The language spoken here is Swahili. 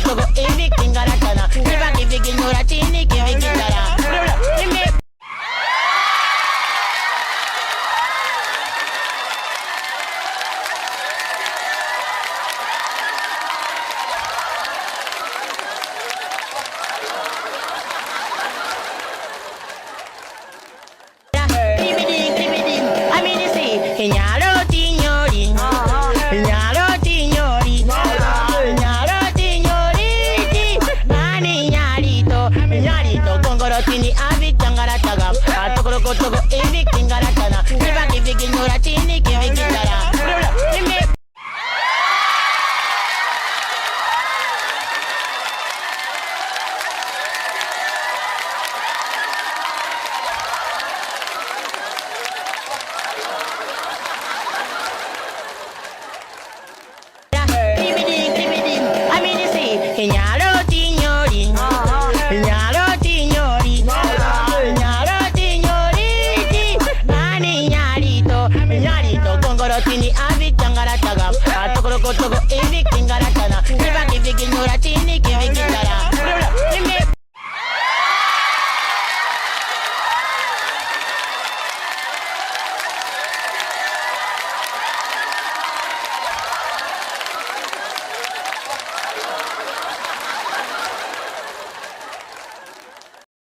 togo hivi kingaratana. Nipa kivi kinyura chini kivi kitara. Nime Tini avi changara taga, atokoro kotogo hivi kingaratana. Nipa kivi kinyura chini kivi kitara. Nime Tini avi changara taga, atokoro kotogo hivi kingaratana. Nipa kivi kinyura chini kivi kitara.